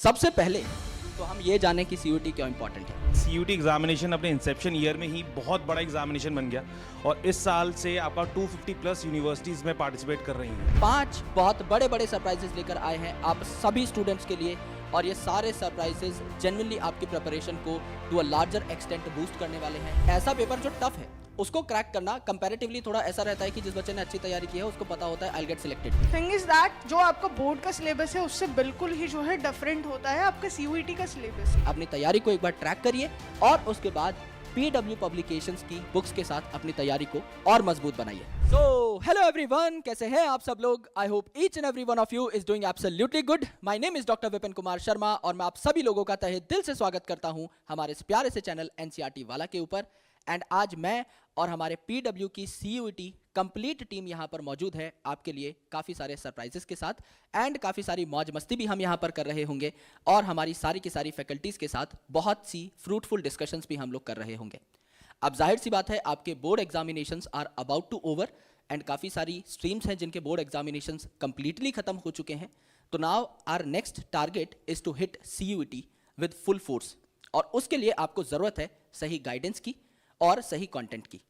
सबसे पहले तो हम ये जानें कि सीयूटी क्यों इंपॉर्टेंट है। सीयूटी एग्जामिनेशन अपने इंसेप्शन ईयर में ही बहुत बड़ा एग्जामिनेशन बन गया और इस साल से आपका 250 प्लस यूनिवर्सिटीज़ में पार्टिसिपेट कर रही हैं। 5 बहुत बड़े बड़े सरप्राइजेस लेकर आए हैं आप सभी स्टूडेंट्स के लिए, और ये सारे सरप्राइजेस जेन्युइनली आपकी प्रिपरेशन को to a larger extent boost करने वाले हैं। ऐसा पेपर जो टफ है उसको क्रैक करना कंपैरेटिवली थोड़ा ऐसा रहता है कि जिस बच्चे ने अच्छी तैयारी की है उसको पता होता है I get selected. Thing is that जो आपका बोर्ड का सिलेबस है उससे बिल्कुल ही जो है डिफरेंट होता है आपका सीयूईटी का सिलेबस। अपनी तैयारी को एक बार ट्रैक करिए और उसके बाद पीडब्ल्यू पब्लिकेशंस की बुक्स के साथ अपनी तैयारी को और मजबूत बनाइए। सो हेलो एवरीवन, कैसे हैं आप सब लोग? I hope each and every one of you is doing absolutely good. My name is doctor Vipin Kumar Sharma और मैं आप सभी लोगों का तहे दिल से स्वागत करता हूं हमारे इस प्यारे से चैनल एनसीईआरटी वाला के ऊपर। एंड आज मैं और हमारे पीडब्ल्यू की सीयूईटी कंप्लीट टीम यहाँ पर मौजूद है आपके लिए काफ़ी सारे सरप्राइजेस के साथ, एंड काफ़ी सारी मौज मस्ती भी हम यहाँ पर कर रहे होंगे, और हमारी सारी की सारी फैकल्टीज़ के साथ बहुत सी फ्रूटफुल डिस्कशंस भी हम लोग कर रहे होंगे। अब जाहिर सी बात है आपके board examinations are about to over and काफ़ी सारी स्ट्रीम्स हैं जिनके बोर्ड एग्जामिनेशंस कंप्लीटली खत्म हो चुके हैं। तो now our next target is to hit CUET with full force, और उसके लिए आपको ज़रूरत है सही गाइडेंस की और सही कंटेंट की।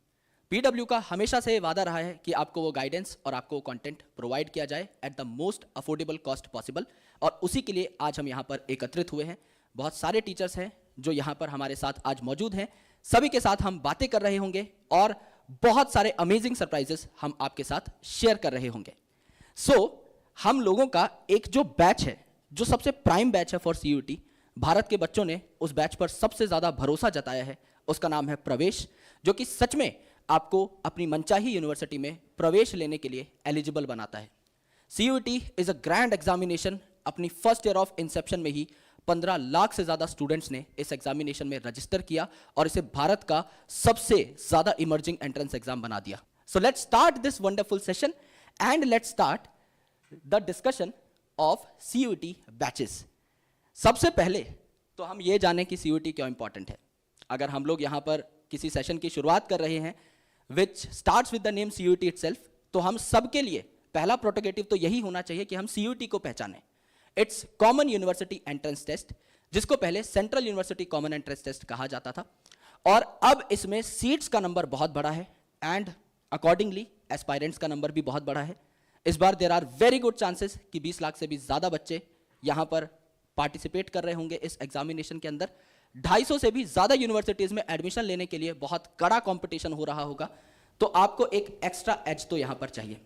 पीडब्ल्यू का हमेशा से वादा रहा है कि आपको वो गाइडेंस और आपको वो कंटेंट प्रोवाइड किया जाए at the most affordable cost possible, और उसी के लिए आज हम यहाँ पर एकत्रित हुए हैं। बहुत सारे टीचर्स हैं जो यहाँ पर हमारे साथ आज मौजूद हैं, सभी के साथ हम बातें कर रहे होंगे और बहुत सारे अमेजिंग सरप्राइजेस हम आपके साथ शेयर कर रहे होंगे। सो हम लोगों का एक जो बैच है, जो सबसे प्राइम बैच है फॉर सीयूईटी, भारत के बच्चों ने उस बैच पर सबसे ज़्यादा भरोसा जताया है, उसका नाम है प्रवेश, जो कि सच में आपको अपनी मनचाही यूनिवर्सिटी में प्रवेश लेने के लिए एलिजिबल बनाता है। CUET is a grand examination. अपनी फर्स्ट ईयर ऑफ इंसेप्शन में ही 15 लाख से ज़्यादा स्टूडेंट्स ने इस एग्जामिनेशन में रजिस्टर किया और इसे भारत का सबसे ज़्यादा इमर्जिंग एंट्रेंस एग्जाम बना दिया। So let's start this wonderful session and let's start the discussion of CUET batches. सबसे पहले तो हम ये जानें कि सीयूईटी क्यों इंपॉर्टेंट है। अगर हम लोग यहाँ पर किसी सेशन की शुरुआत कर रहे हैं विच starts with the name CUET itself, तो हम सबके लिए पहला प्रोटोगेटिव तो यही होना चाहिए कि हम सीयूईटी को पहचानें। It's common university entrance test, जिसको पहले central university common entrance test कहा जाता था, और अब इसमें सीट्स का नंबर बहुत बड़ा है एंड अकॉर्डिंगली एस्पायरेंट्स का नंबर भी बहुत बड़ा है। इस बार there are very good chances कि 20 लाख से भी ज़्यादा बच्चे यहाँ पर पार्टिसिपेट कर रहे होंगे इस एग्जामिनेशन के अंदर। 250 से भी ज़्यादा यूनिवर्सिटीज़ में एडमिशन लेने के लिए बहुत कड़ा कंपटीशन हो रहा होगा, तो आपको एक एक्स्ट्रा एज तो यहाँ पर चाहिए।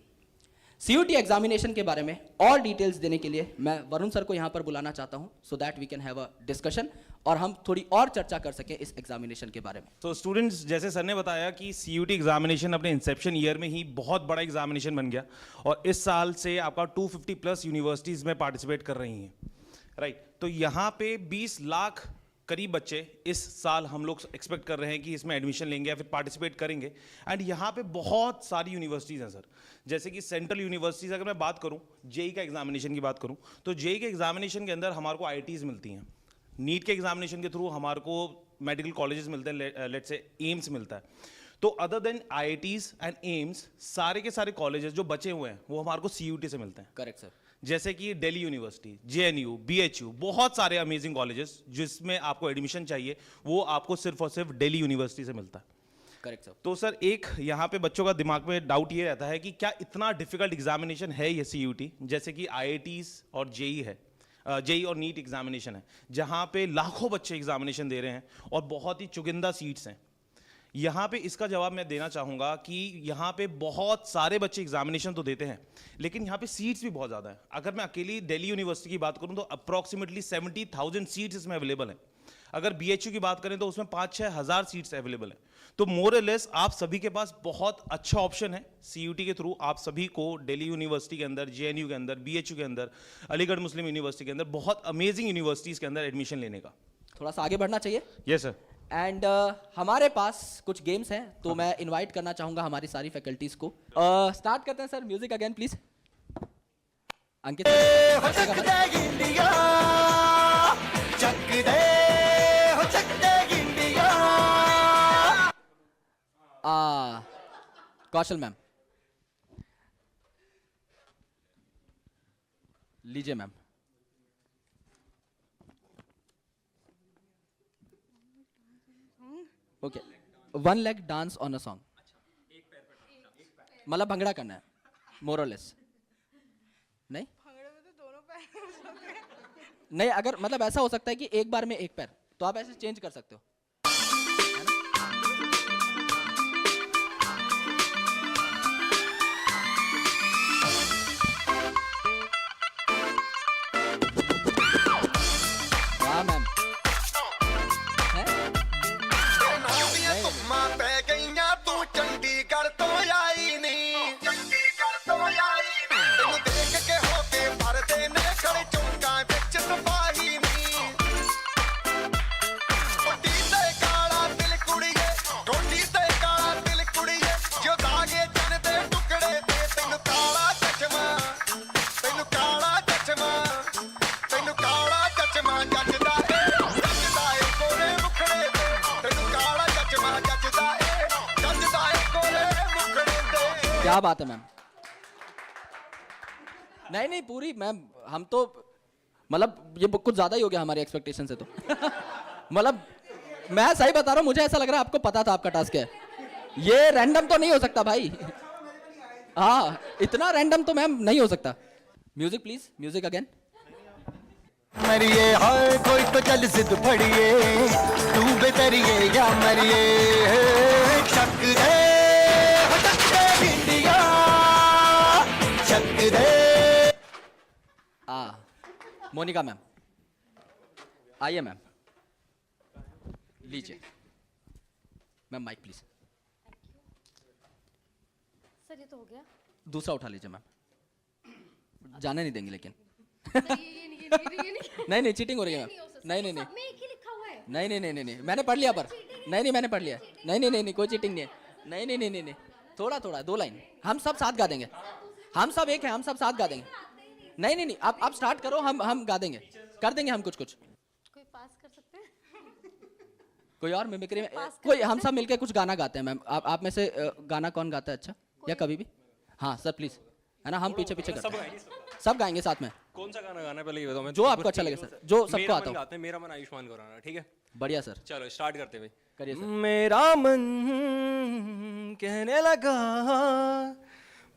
सीयूईटी एग्जामिनेशन के बारे में और डिटेल्स देने के लिए मैं वरुण सर को यहाँ पर बुलाना चाहता हूँ, so that we can have a discussion और हम थोड़ी और चर्चा कर सकें इस एग्जामिनेशन के बारे में। तो स्टूडेंट्स, जैसे सर ने बताया कि सीयूटी एग्जामिनेशन अपने इंसेप्शन ईयर में ही बहुत बड़ा एग्जामिनेशन बन गया और इस साल से आपका 250 प्लस यूनिवर्सिटीज़ में पार्टिसिपेट कर रही हैं, राइट। तो यहाँ पे 20 लाख करीब बच्चे इस साल हम लोग एक्सपेक्ट कर रहे हैं कि इसमें एडमिशन लेंगे या फिर पार्टिसिपेट करेंगे। एंड यहाँ पे बहुत सारी यूनिवर्सिटीज़ हैं सर, जैसे कि सेंट्रल यूनिवर्सिटीज़। अगर मैं बात करूँ जेई का एग्जामिनेशन की बात करूँ, तो जेई के एग्जामिनेशन के अंदर हमारे को आईआईटीज़ मिलती हैं। नीट के एग्जामिनेशन के थ्रू हमारे को मेडिकल कॉलेजेस मिलते हैं, लेट्स से एम्स मिलता है। तो other than IITs and AIIMS, सारे के सारे कॉलेजेस जो बचे हुए हैं वो हमारे को सीयूटी से मिलते हैं। Correct sir. जैसे कि दिल्ली यूनिवर्सिटी, जेएनयू, बीएचयू, बहुत सारे अमेजिंग कॉलेजेस जिसमें आपको एडमिशन चाहिए वो आपको सिर्फ और सिर्फ दिल्ली यूनिवर्सिटी से मिलता है। Correct sir. तो सर एक यहाँ पे बच्चों का दिमाग में डाउट ये रहता है कि क्या इतना डिफिकल्ट एग्जामिनेशन है ये सीयूटी, जैसे कि आईआईटीज़ और जेई है, जेई और नीट एग्जामिनेशन है, जहाँ पे लाखों बच्चे एग्जामिनेशन दे रहे हैं और बहुत ही चुनिंदा सीट्स हैं। यहाँ पे इसका जवाब मैं देना चाहूँगा कि यहाँ पे बहुत सारे बच्चे एग्जामिनेशन तो देते हैं, लेकिन यहाँ पे सीट्स भी बहुत ज़्यादा हैं। अगर मैं अकेली दिल्ली यूनिवर्सिटी की बात करूँ तो अप्रॉक्सीमेटली 70,000 सीट्स इसमें अवेलेबल हैं। अगर बीएचयू की बात करें तो उसमें 5-6 हज़ार सीट्स अवेलेबल हैं। तो मोर और लेस आप सभी के पास बहुत अच्छा ऑप्शन है। सीयूटी के थ्रू आप सभी को दिल्ली यूनिवर्सिटी के अंदर, जेएनयू के अंदर, बीएचयू के अंदर, अलीगढ़ मुस्लिम यूनिवर्सिटी के अंदर, बहुत अमेजिंग यूनिवर्सिटीज़ के अंदर एडमिशन लेने का। थोड़ा सा आगे बढ़ना चाहिए। Yes sir. एंड हमारे पास कुछ गेम्स हैं, तो मैं इनवाइट करना चाहूंगा हमारी सारी फैकल्टीज को। स्टार्ट करते हैं sir, music again please. Ankit Kaushal ma'am लीजिए ma'am. Okay, 1 leg dance on a song, मतलब भंगड़ा करना है, मोर और लेस। नहीं भंगड़े में तो दोनों पैर हो सकते हैं। नहीं, अगर मतलब ऐसा हो सकता है कि एक बार में एक पैर, तो आप ऐसे चेंज कर सकते हो। हाँ मैम, है? ਨੌਵੀਆਂ ਧੁੰਮਾਂ ਪੈ ਗਈਆਂ ਤੂੰ ਚੰਡੀਗੜ੍ਹ ਤੋਂ ਆਈ ਨਹੀਂ ਤੈਨੂੰ ਦੇਖ ਕੇ ਹੋ ਕੇ ਭਰਦੇ ਨੇ ਖੜੇ ਚੌਂਕਾਂ ਵਿੱਚ ਸਫਾਈ ਨਹੀਂ ਕੋਟੀ ਤੇ ਕਾਲਾ ਦਿਲ ਕੁੜੀਏ ਕੋਟੀ ਤੇ ਕਾਲਾ ਦਿਲ ਕੁੜੀਏ ਜੋ ਦਾਗੇ ਚੰਨ ਦੇ ਟੁਕੜੇ ਤੇ ਤੈਨੂੰ ਕਾਲਾ ਚਸ਼ਮਾ ਤੈਨੂੰ ਕਾਲਾ ਚਸ਼ਮਾ ਤੈਨੂੰ ਕਾਲਾ ਚਸ਼ਮਾ ਜੱਜਦਾ ਏ ਕੋਰੇ ਮੁਖੜੇ ਤੇ ਤੈਨੂੰ ਕਾਲਾ ਚਸ਼ਮਾ ਜੱਜਦਾ ਏ ਕੋਰੇ ਮੁਖੜੇ ਤੇ क्या बात है मैम। नहीं नहीं, पूरी मैम, हम तो मतलब ये कुछ ज्यादा ही हो गया हमारी एक्सपेक्टेशन से तो। मतलब मैं सही बता रहा हूँ, मुझे ऐसा लग रहा है आपको पता था आपका टास्क क्या है। ये रैंडम तो नहीं हो सकता भाई। हाँ, इतना रैंडम तो मैम नहीं हो सकता। Music please, music again. मरिए हाय कोई तो चल जिद फड़िए तू बेतरिए या मरिए शक दे इंडिया शक दे मोनिका मैम आइए मैम, लीजिए मैम माइक प्लीज। सर ये तो हो गया। दूसरा उठा लीजिए मैम, जाने नहीं देंगे लेकिन। सर ये नहीं नहीं नहीं, चीटिंग हो रही है मैम। नहीं नहीं नहीं सब में एक ही लिखा हुआ है। नहीं नहीं नहीं नहीं नहीं, मैंने पढ़ लिया पर। नहीं नहीं, मैंने पढ़ लिया। नहीं नहीं नहीं नहीं, कोई चीटिंग नहीं है। नहीं नहीं नहीं नहीं नहीं, थोड़ा थोड़ा 2 लाइन हम सब साथ गा देंगे। हम सब एक है, हम सब साथ गा देंगे। नहीं नहीं नहीं, आप स्टार्ट करो, हम गा देंगे, कर देंगे हम कुछ कुछ। कोई पास कर सकते हैं? कोई और मिमिक्री में पास कर कोई, हम सब मिलके कुछ गाना गाते हैं मैम। आप में से गाना कौन गाता है अच्छा, या कभी भी? हाँ सर प्लीज, है ना, हम पीछे पीछे करते हैं, सब गाएंगे साथ में। कौन सा गाना गाना है पहले ये बताओ। मैं जो आपको अच्छा लगे सर, जो सबको मेरा आता मन हो। गाते हैं, मेरा मन आयुष्मान खुराना, ठीक है बढ़िया सर, चलो स्टार्ट करते हैं भाई। करिए सर। मेरा मन कहने लगा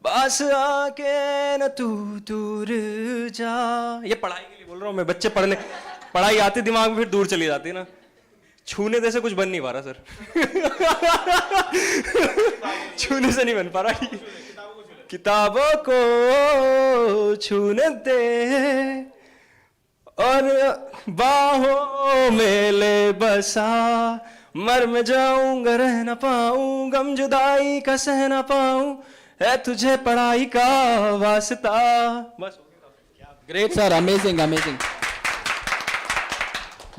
पास आके न तू दूर जा। ये पढ़ाई के लिए बोल रहा हूँ मैं, बच्चे पढ़ाई आती दिमाग में फिर दूर चली जाती है ना। छूने जैसे कुछ बन नहीं पा रहा सर। छूने से नहीं बन पा रहा। किताबों को छूने दे और बाहों में ले बसा। मर में जाऊंगा रह न पाऊं, गम जुदाई का सह न पाऊं, है तुझे पढ़ाई का वास्ता। बस ग्रेट सर, अमेजिंग अमेजिंग।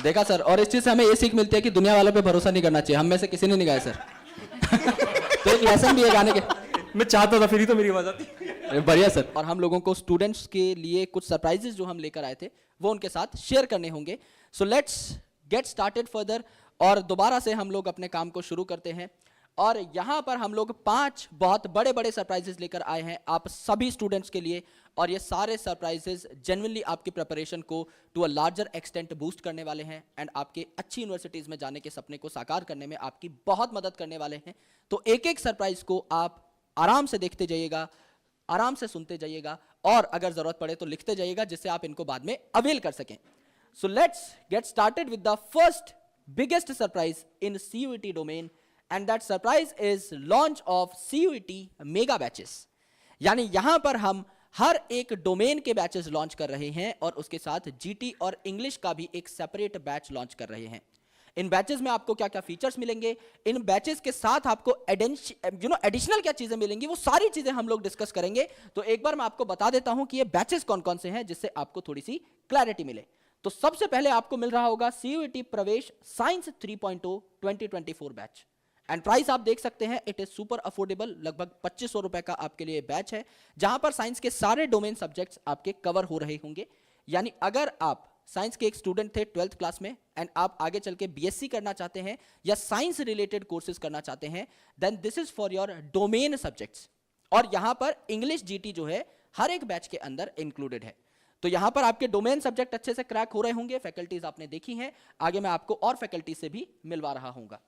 देखा सर, और इस चीज से हमें ये सीख मिलती है कि दुनिया वालों पे भरोसा नहीं करना चाहिए। हम में से किसी ने नहीं गाया सर। तो एक लेसन भी है गाने के। मैं चाहता था, फिर ही तो मेरी आवाज आती। बढ़िया सर। और हम लोगों को स्टूडेंट्स के लिए कुछ सरप्राइजेस जो हम लेकर आए थे वो उनके साथ शेयर करने होंगे। So let's get started further, और दोबारा से हम लोग अपने काम को शुरू करते हैं। और यहाँ पर हम लोग 5 बहुत बड़े बड़े सरप्राइजेस लेकर आए हैं आप सभी स्टूडेंट्स के लिए। और ये सारे सरप्राइजेस जेन्युइनली आपकी प्रिपरेशन को to a larger extent boost करने वाले हैं, एंड आपके अच्छी यूनिवर्सिटीज़ में जाने के सपने को साकार करने में आपकी बहुत मदद करने वाले हैं। तो एक एक सरप्राइज को आप आराम से देखते जाइएगा, आराम से सुनते जाइएगा, और अगर जरूरत पड़े तो लिखते जाइएगा, जिससे आप इनको बाद में अवेल कर सकें। So let's get started with the first biggest surprise in CUET domain, and that surprise is launch of CUET mega batches. यानी यहां पर हम हर एक डोमेन के बैचेस लॉन्च कर रहे हैं, और उसके साथ GT और इंग्लिश का भी एक सेपरेट बैच लॉन्च कर रहे हैं। इन बैचेस में आपको क्या क्या फीचर्स मिलेंगे, इन बैचेस के साथ आपको एडिशनल क्या चीजें मिलेंगी, वो सारी चीजें हम लोग डिस्कस करेंगे। तो एक बार मैं आपको बता देता हूं कि ये बैचेस कौन कौन से हैं, जिससे आपको थोड़ी सी क्लैरिटी मिले। तो सबसे पहले आपको मिल रहा होगा CUET प्रवेश साइंस 3.0 2024 बैच, एंड प्राइस आप देख सकते हैं, इट इज सुपर अफोर्डेबल। लगभग 2500 रुपए का आपके लिए बैच है, जहां पर साइंस के सारे डोमेन सब्जेक्ट्स आपके कवर हो रहे होंगे। यानी अगर आप साइंस के एक स्टूडेंट थे 12th क्लास में, एंड आप आगे चल के BSc करना चाहते हैं या साइंस रिलेटेड कोर्सेज करना चाहते हैं, then this is for your domain subjects. और यहां पर इंग्लिश GT जो है हर एक बैच के अंदर इंक्लूडेड है। तो यहां पर आपके डोमेन सब्जेक्ट अच्छे से क्रैक हो रहे होंगे। फैकल्टीज आपने देखी हैं, आगे मैं आपको और फैकल्टी से भी मिलवा रहा हूंगा।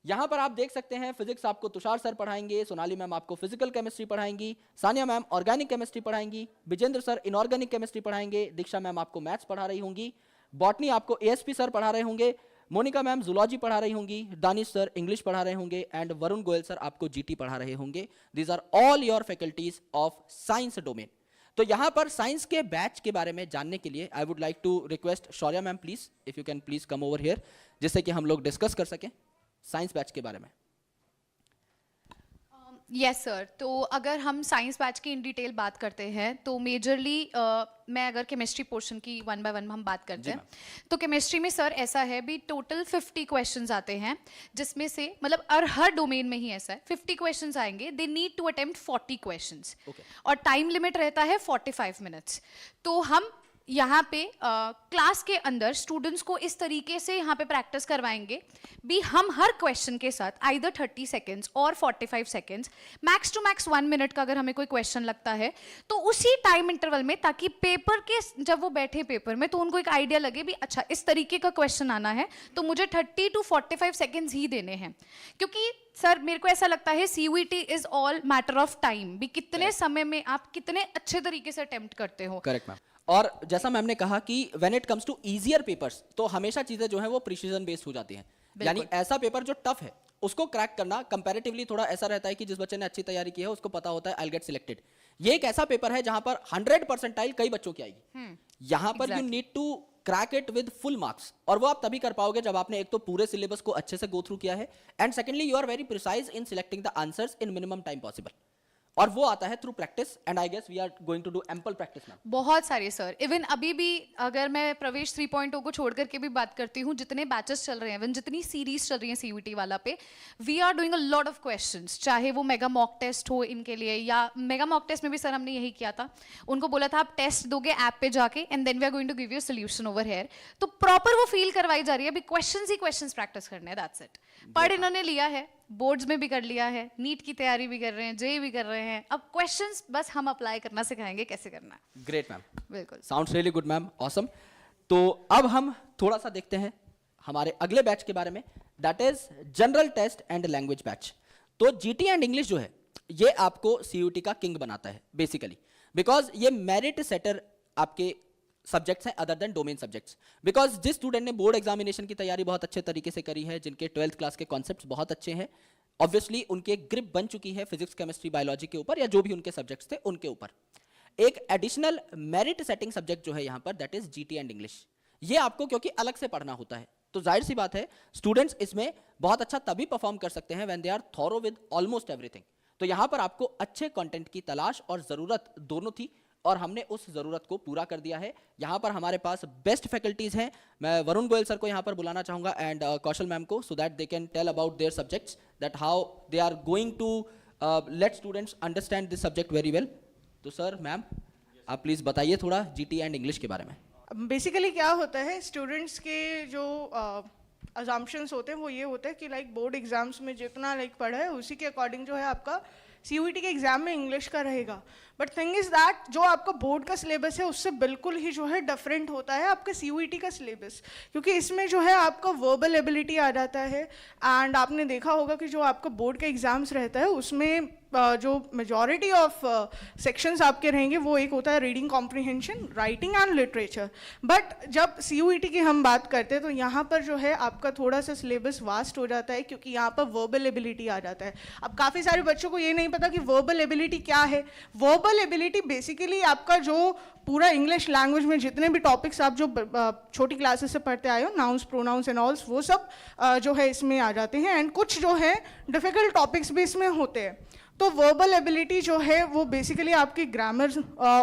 यहाँ पर आप देख सकते हैं फिजिक्स आपको तुषार सर पढ़ाएंगे, सोनाली मैम आपको फिजिकल केमिस्ट्री पढ़ाएंगी, सानिया मैम ऑर्गेनिक केमिस्ट्री पढ़ाएंगी, विजेंद्र सर इनऑर्गेनिक केमिस्ट्री पढ़ाएंगे, दीक्षा मैम आपको मैथ्स पढ़ा रही होंगी, बॉटनी आपको एएसपी सर पढ़ा रहे होंगे, मोनिका मैम जूलॉजी पढ़ा रही होंगी, दानिश सर इंग्लिश पढ़ा रहे होंगे एंड वरुण गोयल सर आपको जीटी पढ़ा रहे होंगे. These are all your faculties of science domain. तो यहाँ पर साइंस के बैच के बारे में जानने के लिए I would like to request Shaurya ma'am please, if you can please come over here, जिससे कि हम लोग डिस्कस कर सकें साइंस बैच के बारे में. Yes sir. तो अगर हम साइंस बैच की इन डिटेल बात करते हैं तो मेजरली मैं अगर केमिस्ट्री पोर्शन की वन बाय वन हम बात करते हैं तो केमिस्ट्री में सर ऐसा है भी टोटल 50 क्वेश्चंस आते हैं, जिसमें से मतलब हर डोमेन में ही ऐसा है 50 क्वेश्चंस आएंगे. They need to attempt 40 questions और टाइम लिमिट रहता है 45 मिनट्स. तो हम यहाँ पे क्लास के अंदर स्टूडेंट्स को इस तरीके से यहाँ पे प्रैक्टिस करवाएंगे भी हम हर क्वेश्चन के साथ आइदर 30 सेकेंड्स और 45 seconds max to max 1 minute का अगर हमें कोई क्वेश्चन लगता है तो उसी टाइम इंटरवल में, ताकि पेपर के जब वो बैठे पेपर में तो उनको एक आइडिया लगे भी अच्छा इस तरीके का क्वेश्चन आना है तो मुझे 30 टू 45 सेकेंड्स ही देने हैं. क्योंकि सर मेरे को ऐसा लगता है CUET is all matter of time, भी कितने समय में आप कितने अच्छे तरीके से अटेम्प्ट करते हो. Correct ma'am. और जैसा मैम ने कहा कि when it comes to easier papers तो हमेशा चीजें जो है वो प्रिसीजन बेस्ड हो जाती हैं. यानी ऐसा पेपर जो टफ है उसको क्रैक करना कंपैरेटिवली थोड़ा ऐसा रहता है कि जिस बच्चे ने अच्छी तैयारी की है उसको पता होता है आई विल गेट सिलेक्टेड. ये एक ऐसा पेपर है जहां पर 100 परसेंटाइल कई बच्चों की आएगी. यहां पर you need to crack it with full marks, और वो आप तभी कर पाओगे जब आपने एक तो पूरे सिलेबस को अच्छे से गो थ्रू किया है and secondly you are very precise in selecting the answers in minimum time possible. और वो आता है through practice and I guess we are going to do ample practice ma'am. बहुत सारे सर. इवन अभी भी अगर मैं प्रवेश 3.0 को छोड़ करके भी बात करती हूँ, जितने बैचेस चल रहे हैं, इवन जितनी सीरीज चल रही है CUET वाला पे, we are doing a lot of questions. चाहे वो मेगा मॉक टेस्ट हो इनके लिए, या मेगा मॉक टेस्ट में भी सर हमने यही किया था, उनको बोला था आप टेस्ट दोगे ऐप पे जाके and then we are going to give you solution over here. तो प्रॉपर वो फील करवाई जा रही है, अभी क्वेश्चंस ही क्वेश्चंस प्रैक्टिस करने हैं, दैट्स इट. पढ़ इन्होंने लिया है, बोर्ड्स में भी कर लिया है, नीट की तैयारी भी कर रहे हैं, जेई भी कर रहे हैं, अब क्वेश्चंस बस हम अप्लाई करना सिखाएंगे कैसे करना है. Great ma'am. बिल्कुल. Sounds really good ma'am, awesome. तो अब हम थोड़ा सा देखते हैं हमारे अगले बैच के बारे में, that is general test and language batch. तो जीटी एंड इंग्लिश जो है ये आपको CUET का किंग बनाता है बेसिकली, बिकॉज ये मेरिट सेटर आपके सब्जेक्ट्स हैं other than domain subjects. Because जिस स्टूडेंट ने बोर्ड एग्जामिनेशन की तैयारी बहुत अच्छे तरीके से करी है, जिनके 12th क्लास के कॉन्सेप्ट्स बहुत अच्छे हैं, ऑब्वियसली उनके ग्रिप बन चुकी है फिजिक्स केमिस्ट्री बायोलॉजी के ऊपर या जो भी उनके सब्जेक्ट्स थे उनके ऊपर. एक एडिशनल मेरिट सेटिंग सब्जेक्ट जो है यहाँ पर that is GT and English. ये आपको क्योंकि अलग से पढ़ना होता है तो जाहिर सी बात है स्टूडेंट्स इसमें बहुत अच्छा तभी परफॉर्म कर सकते हैं when they are thorough with almost everything. तो यहाँ पर आपको अच्छे कंटेंट की तलाश और ज़रूरत दोनों थी और हमने उस ज़रूरत को पूरा कर दिया है. यहाँ पर हमारे पास बेस्ट फैकल्टीज़ हैं. मैं वरुण गोयल सर को यहाँ पर बुलाना चाहूँगा एंड कौशल मैम को, so that they can tell about their subjects, that how they are going to let students understand this subject very well. तो सर मैम आप प्लीज़ बताइए थोड़ा जीटी एंड इंग्लिश के बारे में. बेसिकली क्या होता है, स्टूडेंट्स के जो अजम्पशंस होते हैं वो ये होता है कि लाइक बोर्ड एग्जाम्स में जितना लाइक पढ़ा है उसी के अकॉर्डिंग जो है आपका CUET के एग्जाम में इंग्लिश का रहेगा. बट थिंग इज दैट जो आपका बोर्ड का सिलेबस है उससे बिल्कुल ही जो है डिफरेंट होता है आपका CUET का सिलेबस, क्योंकि इसमें जो है आपका वर्बल एबिलिटी आ जाता है. एंड आपने देखा होगा कि जो आपका बोर्ड का एग्जाम्स रहता है उसमें जो मेजॉरिटी ऑफ सेक्शंस आपके रहेंगे वो एक होता है reading comprehension, writing and literature. But जब CUET की हम बात करते हैं तो यहाँ पर जो है आपका थोड़ा सा सिलेबस वास्ट हो जाता है, क्योंकि यहाँ पर वर्बल एबिलिटी आ जाता है. अब काफ़ी सारे बच्चों को ये नहीं पता कि वर्बल एबिलिटी क्या है. वर्बल एबिलिटी बेसिकली आपका जो पूरा इंग्लिश लैंग्वेज में जितने भी टॉपिक्स आप जो छोटी क्लासेस से पढ़ते आए हो, नाउंस, प्रोनाउंस एंड ऑल्स, वो सब जो है इसमें आ जाते हैं. एंड कुछ जो है डिफ़िकल्ट टॉपिक्स भी इसमें होते हैं. तो वर्बल एबिलिटी जो है वो बेसिकली आपकी ग्रामर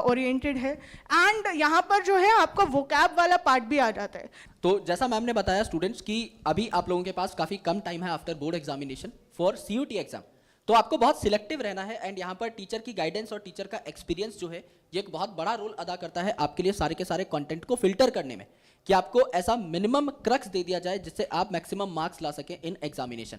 ओरिएंटेड है. एंड यहाँ पर जो है आपका वोकैब वाला पार्ट भी आ जाता है. तो जैसा मैम ने बताया स्टूडेंट्स कि अभी आप लोगों के पास काफ़ी कम टाइम है after board examination for CUET exam, तो आपको बहुत सिलेक्टिव रहना है. एंड यहाँ पर टीचर की गाइडेंस और टीचर का एक्सपीरियंस जो है ये एक बहुत बड़ा रोल अदा करता है आपके लिए सारे के सारे कंटेंट को फिल्टर करने में, कि आपको ऐसा मिनिमम क्रक्स दे दिया जाए जिससे आप मैक्सिमम मार्क्स ला सकें इन एग्जामिनेशन.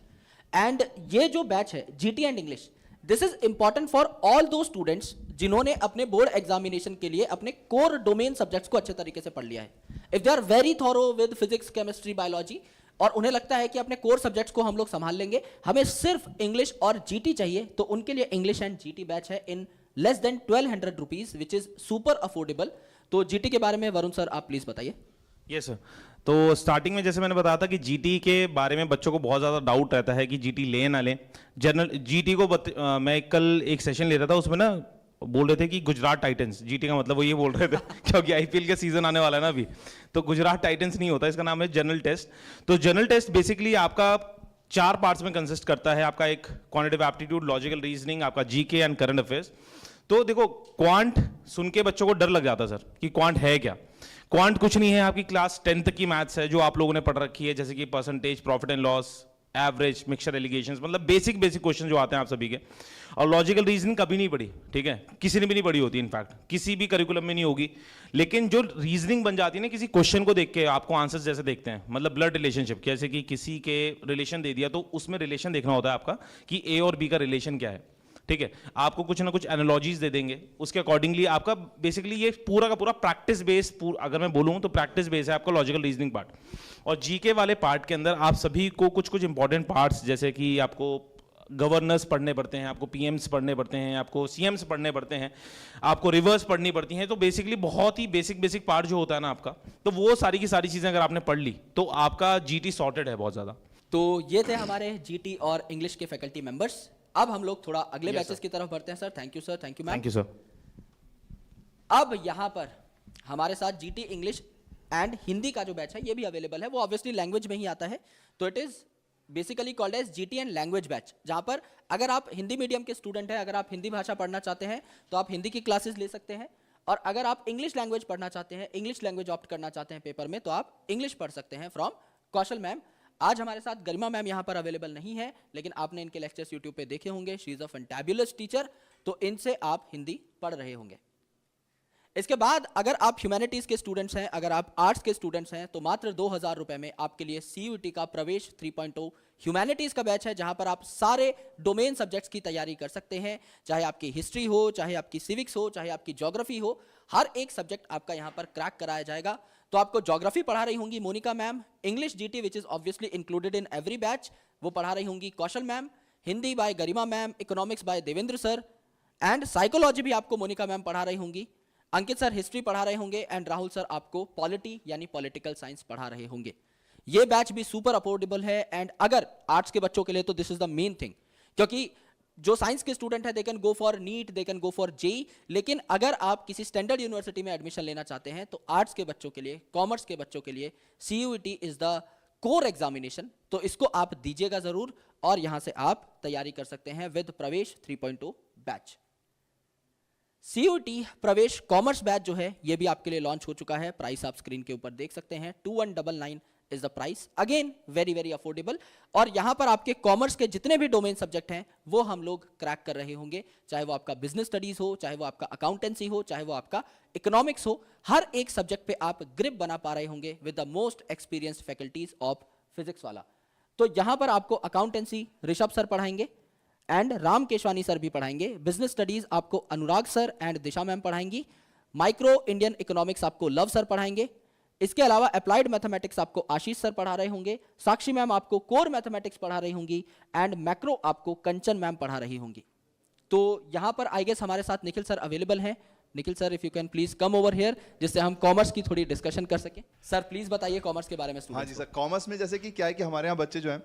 एंड ये जो बैच है GT and English, this is important for all दो स्टूडेंट्स जिन्होंने अपने बोर्ड एग्जामिनेशन के लिए अपने कोर डोमेन सब्जेक्ट्स को अच्छे तरीके से पढ़ लिया है. If they are very thorough with physics, chemistry, biology, और उन्हें लगता है कि अपने कोर सब्जेक्ट्स को हम लोग संभाल लेंगे, हमें सिर्फ इंग्लिश और जीटी चाहिए, तो उनके लिए इंग्लिश एंड जीटी बैच है in less than 1200 rupees, which is super affordable. तो जीटी के बारे में वरुण सर आप प्लीज बताइए। Yes sir. तो स्टार्टिंग में जैसे मैंने बताया था कि जीटी के बारे में बच्चों को बहुत ज़्यादा डाउट रहता है कि जीटी लें ना लें। जनरल जीटी को मैं कल एक सेशन ले रहा था, उसमें ना बोल रहे थे कि गुजरात टाइटंस, जीटी का मतलब वो ये बोल रहे थे क्योंकि आईपीएल का सीजन आने वाला है ना अभी, तो गुजरात टाइटंस नहीं होता, इसका नाम है जनरल टेस्ट। तो जनरल टेस्ट बेसिकली आपका 4 पार्ट्स में कंसिस्ट करता है, आपका एक क्वांटिटेटिव एप्टीट्यूड, लॉजिकल रीजनिंग, आपका जीके एंड करंट अफेयर्स। तो देखो क्वांट सुन के बच्चों को डर लग जाता है सर कि क्वांट है क्या। क्वांट कुछ नहीं है, आपकी क्लास 10th की मैथ्स है जो आप लोगों ने पढ़ रखी है, जैसे कि percentage, profit and loss, average, mixture, allegations, मतलब बेसिक क्वेश्चन जो आते हैं आप सभी के। और लॉजिकल रीजनिंग कभी नहीं पढ़ी, ठीक है, किसी ने भी नहीं पढ़ी होती, इनफैक्ट किसी भी करिकुलम में नहीं होगी। लेकिन जो रीजनिंग बन जाती है ना किसी क्वेश्चन को देख के, आपको आंसर्स जैसे देखते हैं, मतलब ब्लड रिलेशनशिप, जैसे कि किसी के रिलेशन दे दिया तो उसमें रिलेशन देखना होता है आपका कि ए और बी का रिलेशन क्या है, ठीक है। आपको कुछ ना कुछ एनालॉजीज दे देंगे, उसके अकॉर्डिंगली आपका बेसिकली ये पूरा का पूरा प्रैक्टिस बेस, अगर मैं बोलूं तो प्रैक्टिस बेस है आपका लॉजिकल रीजनिंग पार्ट। और जीके वाले पार्ट के अंदर आप सभी को कुछ कुछ इंपॉर्टेंट पार्ट्स, जैसे कि आपको गवर्नर्स पढ़ने पड़ते हैं, आपको पीएम्स पढ़ने पड़ते हैं, आपको सीएम्स पढ़ने पड़ते हैं, आपको रिवर्स पढ़नी पड़ती हैं। तो बेसिकली बहुत ही बेसिक पार्ट जो होता है ना आपका, तो वो सारी की सारी चीज़ें अगर आपने पढ़ ली तो आपका जीटी सॉर्टेड है बहुत ज़्यादा। तो ये थे हमारे जीटी और इंग्लिश के फैकल्टी मेंबर्स। अब हम लोग थोड़ा अगले बैचेस की तरफ बढ़ते हैं sir. Thank you sir, thank you ma'am. Thank you sir. अब यहाँ पर हमारे साथ जीटी इंग्लिश एंड हिंदी का जो बैच है ये भी अवेलेबल है, वो ऑब्वियसली लैंग्वेज में ही आता है, तो it is basically called as GT and language batch, जहाँ पर अगर आप हिंदी मीडियम के स्टूडेंट हैं, अगर आप हिंदी भाषा पढ़ना चाहते हैं तो आप हिंदी की क्लासेस ले सकते हैं, और अगर आप इंग्लिश लैंग्वेज पढ़ना चाहते हैं, इंग्लिश लैंग्वेज ऑप्ट करना चाहते हैं पेपर में, तो आप इंग्लिश पढ़ सकते हैं फ्रॉम कौशल मैम। आज हमारे साथ गरिमा मैम यहाँ पर अवेलेबल नहीं है, लेकिन आपने इनके लेक्चर्स यूट्यूब पे देखे होंगे, she is a fantabulous teacher, तो इनसे आप हिंदी पढ़ रहे होंगे। इसके बाद अगर आप ह्यूमैनिटीज के स्टूडेंट्स हैं, अगर आप आर्ट्स के स्टूडेंट्स हैं, तो मात्र 2000 रुपए में आपके लिए सीयूटी का प्रवेश 3.0 ह्यूमैनिटीज का बैच है, जहां पर आप सारे डोमेन सब्जेक्ट्स की तैयारी कर सकते हैं, चाहे आपकी हिस्ट्री हो, चाहे आपकी सिविक्स हो, चाहे आपकी ज्योग्राफी हो, हर एक सब्जेक्ट आपका यहाँ पर क्रैक कराया जाएगा। तो आपको ज्योग्राफी पढ़ा रही होंगी Monika ma'am, English GT which is obviously included in every batch, वो पढ़ा रही होंगी Kaushal ma'am, Hindi by Garima ma'am, economics by Devendra sir, and psychology भी आपको मोनिका मैम पढ़ा रही होंगी, अंकित सर हिस्ट्री पढ़ा रहे होंगे, एंड राहुल सर आपको पॉलिटी यानी पॉलिटिकल साइंस पढ़ा रहे होंगे। ये बैच भी सुपर अफोर्डेबल है, एंड अगर आर्ट्स के बच्चों के लिए तो this is the main thing, क्योंकि जो साइंस के स्टूडेंट है they can go for NEET, they can go for JEE, लेकिन अगर आप किसी स्टैंडर्ड यूनिवर्सिटी में एडमिशन लेना चाहते हैं तो आर्ट्स के बच्चों के लिए, कॉमर्स के बच्चों के लिए CUET is the core examination, तो इसको आप दीजिएगा जरूर, और यहां से आप तैयारी कर सकते हैं विद प्रवेश 3.0 बैच। सीयूटी प्रवेश कॉमर्स बैच जो है ये भी आपके लिए लॉन्च हो चुका है, प्राइस आप स्क्रीन के ऊपर देख सकते हैं, 2199 is the price, again very very affordable. और यहां पर आपके कॉमर्स के जितने भी डोमेन सब्जेक्ट हैं वो हम लोग क्रैक कर रहे होंगे, चाहे वो आपका बिजनेस स्टडीज हो, चाहे वो आपका अकाउंटेंसी हो, चाहे वो आपका इकोनॉमिक्स हो, हर एक सब्जेक्ट पे आप ग्रिप बना पा रहे होंगे with the most experienced faculties of physics वाला। तो यहां पर आपको अकाउंटेंसी ऋषभ सर पढ़ाएंगे एंड राम केशवानी सर भी पढ़ाएंगे, बिजनेस स्टडीज आपको Anurag sir and Disha ma'am पढ़ाएंगी, माइक्रो इंडियन इकोनॉमिक्स आपको लव सर पढ़ाएंगे, इसके अलावा अप्लाइड मैथमेटिक्स आपको आशीष सर पढ़ा रहे होंगे, साक्षी मैम आपको कोर मैथमेटिक्स पढ़ा रही होंगी, एंड मैक्रो आपको कंचन मैम पढ़ा रही होंगी। तो यहां पर आई गेस हमारे साथ निखिल सर अवेलेबल हैं। Nikhil sir if you can please come over here, जिससे हम कॉमर्स की थोड़ी डिस्कशन कर सकें। सर प्लीज बताइए कॉमर्स के बारे में। हाँ जी सर, कॉमर्स में जैसे कि क्या है कि हमारे यहाँ बच्चे जो हैं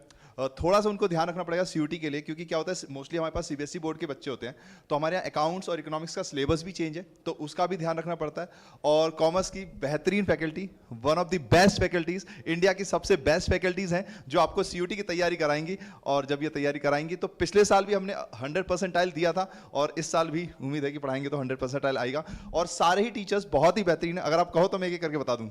थोड़ा सा उनको ध्यान रखना पड़ेगा सीयूटी के लिए, क्योंकि क्या होता है मोस्टली हमारे पास सीबीएसई बोर्ड के बच्चे होते हैं, तो हमारे यहाँ अकाउंट्स और इकोनॉमिक्स का सिलेबस भी चेंज है, तो उसका भी ध्यान रखना पड़ता है। और कॉमर्स की बेहतरीन faculty, one of the best faculties, India की सबसे बेस्ट फैकल्टीज हैं जो आपको सीयूटी की तैयारी कराएंगी। और जब ये तैयारी कराएंगी तो पिछले साल भी हमने 100% दिया था, और इस साल भी उम्मीद है कि पढ़ाएंगे तो 100% आएगा। और सारे ही टीचर्स बहुत ही बेहतरीन है, अगर आप कहो तो मैं एक करके बता दूं।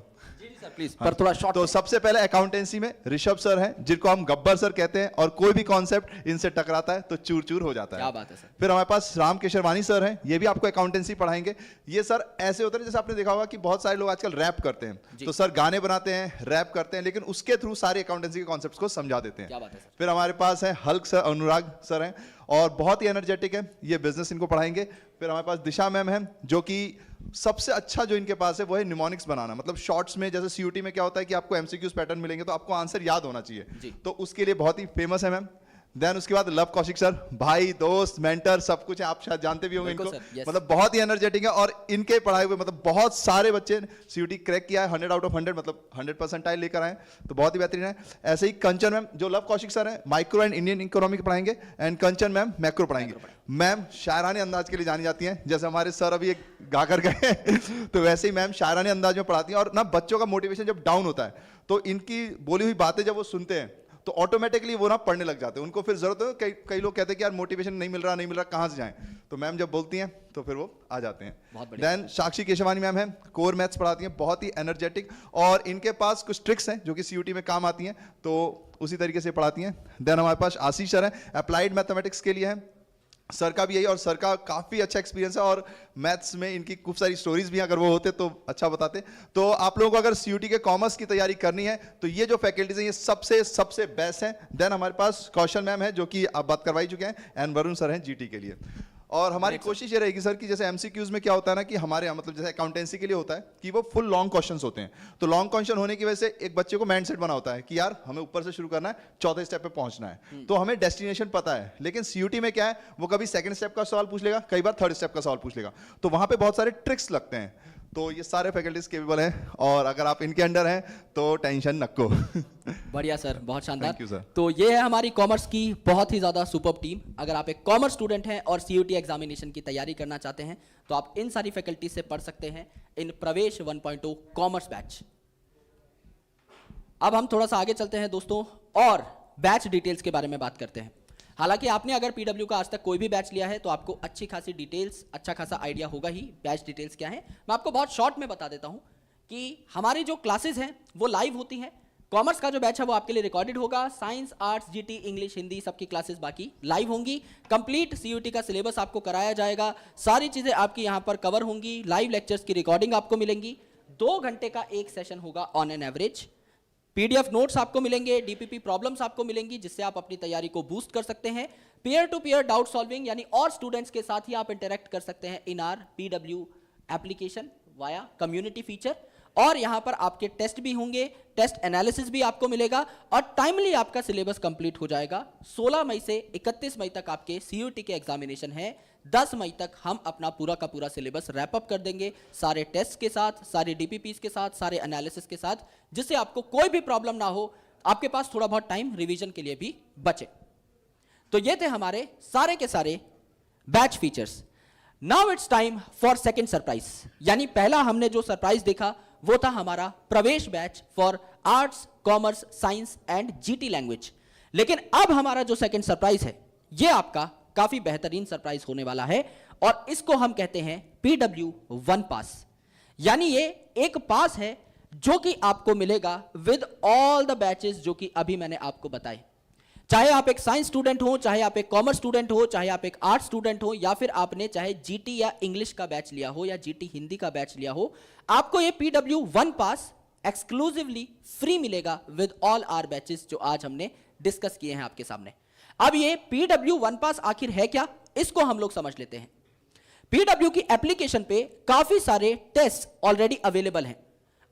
प्लीज पर थोड़ा शॉर्ट। तो सबसे पहले अकाउंटेंसी में ऋषभ सर हैं, जिनको हम गब्बर सर कहते हैं, और कोई भी कॉन्सेप्ट इनसे टकराता है तो चूर चूर हो जाता है। क्या बात है सर। फिर हमारे पास राम केशवानी सर हैं, ये भी आपको अकाउंटेंसी पढ़ाएंगे। ये सर ऐसे होते हैं जैसे आपने देखा होगा कि बहुत सारे लोग आजकल रैप करते हैं, तो सर गाने बनाते हैं, रैप करते हैं, लेकिन उसके थ्रू सारे अकाउंटेंसी के कॉन्सेप्ट्स को समझा देते हैं। क्या बात है सर। फिर हमारे पास है हल्क सर, अनुराग सर हैं, और बहुत ही एनर्जेटिक है, ये बिजनेस इनको पढ़ाएंगे। फिर हमारे पास दिशा मैम है, जो कि सबसे अच्छा जो इनके पास है वो है निमोनिक्स बनाना। मतलब शॉर्ट्स में जैसे सीयूटी में क्या होता है कि आपको एमसीक्यूज पैटर्न मिलेंगे तो आपको आंसर याद होना चाहिए, तो उसके लिए बहुत ही फेमस है मैम। देन उसके बाद लव कौशिक सर, भाई दोस्त मेंटर सब कुछ है, आप शायद जानते भी होंगे इनको। मतलब बहुत ही एनर्जेटिक है और इनके पढ़ाए हुए मतलब बहुत सारे बच्चे सीयूटी क्रैक किया है, 100 आउट ऑफ 100, मतलब 100% लेकर आए, तो बहुत ही बेहतरीन है। ऐसे ही कंचन मैम, जो लव कौशिक सर है, माइक्रो एंड इंडियन इकोनॉमिक पढ़ाएंगे, एंड कंचन मैम मैक्रो पढ़ाएंगे। मैम शायरानी अंदाज के लिए जानी जाती हैं, जैसे हमारे सर अभी एक गा कर गए तो वैसे ही मैम शायरानी अंदाज में पढ़ाती हैं। और ना बच्चों का मोटिवेशन जब डाउन होता है तो इनकी बोली हुई बातें जब वो सुनते हैं तो ऑटोमेटिकली वो ना पढ़ने लग जाते हैं। उनको फिर जरूरत है, कई लोग कहते हैं कि यार मोटिवेशन नहीं मिल रहा, कहाँ से जाएं, तो मैम जब बोलती हैं तो फिर वो आ जाते हैं। देन साक्षी केशवानी मैम है, कोर मैथ्स पढ़ाती हैं, बहुत ही एनर्जेटिक, और इनके पास कुछ ट्रिक्स हैं जो कि सीयूटी में काम आती हैं, तो उसी तरीके से पढ़ाती हैं। देन हमारे पास आशीष सर है, अप्लाइड मैथमेटिक्स के लिए है, सर का भी यही, और सर का काफ़ी अच्छा एक्सपीरियंस है, और मैथ्स में इनकी खूब सारी स्टोरीज भी अगर वो होते तो अच्छा बताते। तो आप लोगों को अगर सीयूटी के कॉमर्स की तैयारी करनी है तो ये जो फैकल्टीज हैं ये सबसे बेस्ट हैं। देन हमारे पास कौशल मैम है, जो कि आप बात करवाई चुके हैं, एंड वरुण सर हैं जीटी के लिए। और हमारी कोशिश ये रहेगी सर कि जैसे एमसीक्यूज में क्या होता है ना कि हमारे यहाँ मतलब जैसे अकाउंटेंसी के लिए होता है कि वो फुल लॉन्ग क्वेश्चंस होते हैं, तो लॉन्ग क्वेश्चन होने की वजह से एक बच्चे को माइंडसेट बना होता है कि यार हमें ऊपर से शुरू करना है, चौथे स्टेप पे पहुंचना है, तो हमें डेस्टिनेशन पता है। लेकिन सीयूटी में क्या है, वो कभी सेकंड स्टेप का सवाल पूछ लेगा, कई बार थर्ड स्टेप का सवाल पूछ लेगा, तो वहां पे बहुत सारे ट्रिक्स लगते हैं। तो ये सारे फैकल्टीज केपेबल हैं, और अगर आप इनके अंडर हैं तो टेंशन नको। बढ़िया सर, बहुत शानदार। Thank you, sir. तो ये है हमारी कॉमर्स की बहुत ही ज़्यादा सुपर्ब टीम। अगर आप एक कॉमर्स स्टूडेंट हैं और सीयूटी एग्जामिनेशन की तैयारी करना चाहते हैं तो आप इन सारी फैकल्टी से पढ़ सकते हैं इन प्रवेश 1.0 कॉमर्स बैच। अब हम थोड़ा सा आगे चलते हैं दोस्तों, और बैच डिटेल्स के बारे में बात करते हैं। हालांकि आपने अगर पीडब्ल्यू का आज तक कोई भी बैच लिया है तो आपको अच्छी खासी डिटेल्स, अच्छा खासा आइडिया होगा ही बैच डिटेल्स क्या है। मैं आपको बहुत शॉर्ट में बता देता हूं कि हमारी जो क्लासेस हैं वो लाइव होती हैं। कॉमर्स का जो बैच है वो आपके लिए रिकॉर्डेड होगा, science, arts, GT, English, Hindi सबकी क्लासेस बाकी लाइव होंगी। कंप्लीट सीयूटी का सिलेबस आपको कराया जाएगा, सारी चीजें आपकी यहाँ पर कवर होंगी, लाइव लेक्चर्स की रिकॉर्डिंग आपको मिलेंगी। 2 घंटे का एक सेशन होगा on an average. PDF notes आपको मिलेंगे, डीपीपी प्रॉब्लम्स आपको मिलेंगी जिससे आप अपनी तैयारी को बूस्ट कर सकते हैं। Peer to peer doubt solving, यानी और स्टूडेंट्स के साथ ही आप इंटरेक्ट कर सकते हैं in our PW application via community feature. और यहां पर आपके टेस्ट भी होंगे, टेस्ट एनालिसिस भी आपको मिलेगा, और टाइमली आपका सिलेबस कंप्लीट हो जाएगा। 16 मई से 31 मई तक आपके सीयूटी के एग्जामिनेशन है। 10 मई तक हम अपना पूरा का पूरा सिलेबस रैप अप कर देंगे, सारे टेस्ट के साथ, सारे डीपीपीस के साथ, सारे एनालिसिस के साथ, जिससे आपको कोई भी प्रॉब्लम ना हो, आपके पास थोड़ा बहुत टाइम रिवीजन के लिए भी बचे। तो ये थे हमारे सारे के सारे batch features. Now it's time for second surprise, यानी पहला हमने जो सरप्राइज देखा वो था हमारा प्रवेश batch for arts, commerce, science and GT language. लेकिन अब हमारा जो सेकंड सरप्राइज है ये आपका काफी बेहतरीन सरप्राइज होने वाला है, और इसको हम कहते हैं PW1 पास। यानी ये एक पास है जो कि आपको मिलेगा विद ऑल द बैचेस जो कि अभी मैंने आपको बताए। चाहे आप एक साइंस स्टूडेंट हो, चाहे आप एक कॉमर्स स्टूडेंट हो, चाहे आप एक आर्ट्स स्टूडेंट हो, या फिर आपने चाहे जीटी या इंग्लिश का बैच लिया हो या जीटी हिंदी का बैच लिया हो, आपको ये PW1 पास एक्सक्लूसिवली फ्री मिलेगा विद ऑल आर बैचेस जो आज हमने डिस्कस किए हैं आपके सामने। अब ये PW1 पास आखिर है क्या, इसको हम लोग समझ लेते हैं। PW की एप्लीकेशन पे काफी सारे टेस्ट ऑलरेडी अवेलेबल हैं।